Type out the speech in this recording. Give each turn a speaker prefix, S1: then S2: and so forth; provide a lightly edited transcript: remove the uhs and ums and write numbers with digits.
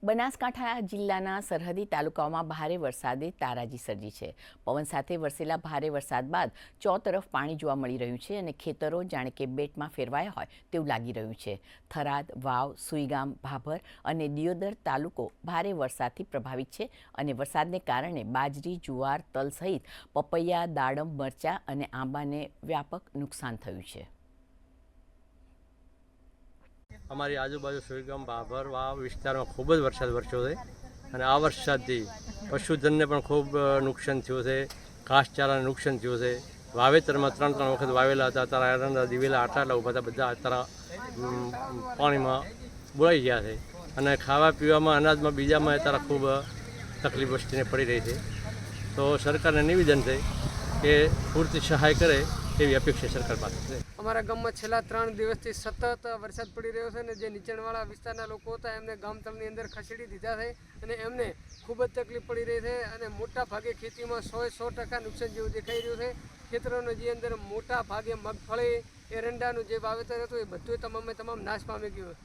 S1: બનાસકાંઠા જિલ્લાના સરહદી તાલુકાઓમાં ભારે વરસાદે તારાજી સર્જી છે। પવન સાથે વરસેલા ભારે વરસાદ બાદ ચોતરફ પાણી જોવા મળી રહ્યું છે અને ખેતરો જાણે કે બેટમાં ફેરવાયા હોય તેવું લાગી રહ્યું છે। થરાદ, વાવ, સુઈગામ, ભાભર અને દિયોદર તાલુકો ભારે વરસાદથી પ્રભાવિત છે અને વરસાદને કારણે બાજરી, જુવાર, તલ સહિત પપૈયા, દાડમ, મરચા અને આંબાને વ્યાપક નુકસાન થયું છે।
S2: અમારી આજુબાજુ સુઈગામ, ભાભર, વાવ વિસ્તારમાં ખૂબ જ વરસાદ વરસ્યો છે અને આ વરસાદથી પશુધનને પણ ખૂબ નુકસાન થયું છે। ઘાસચારાને નુકસાન થયું છે। વાવેતરમાં 3 વખત વાવેલા હતા, અત્યારે એરંડા, દિવેલા આટલા ઊભા હતા, બધા અત્યારે પાણીમાં બોળાઈ ગયા છે અને ખાવા પીવામાં, અનાજમાં, બીજામાં અત્યારે ખૂબ તકલીફ વસ્તીને પડી રહી છે। તો સરકારને નિવેદન છે કે પૂરતી સહાય કરે એવી અપેક્ષા સરકાર પાસે છે।
S3: અમારા ગામમાં છેલ્લા 3 દિવસથી સતત વરસાદ પડી રહ્યો છે અને જે નીચાણવાળા વિસ્તારના લોકો હતા એમને ગામતળની અંદર ખસેડી દીધા છે અને એમને ખૂબ જ તકલીફ પડી રહી છે અને મોટા ભાગે ખેતીમાં 100% નુકસાન જેવું દેખાઈ રહ્યું છે। ખેતરોની જે અંદર મોટા ભાગે મગફળી, એરંડાનું જે વાવેતર હતું એ બધું તમામ નાશ પામી ગયું।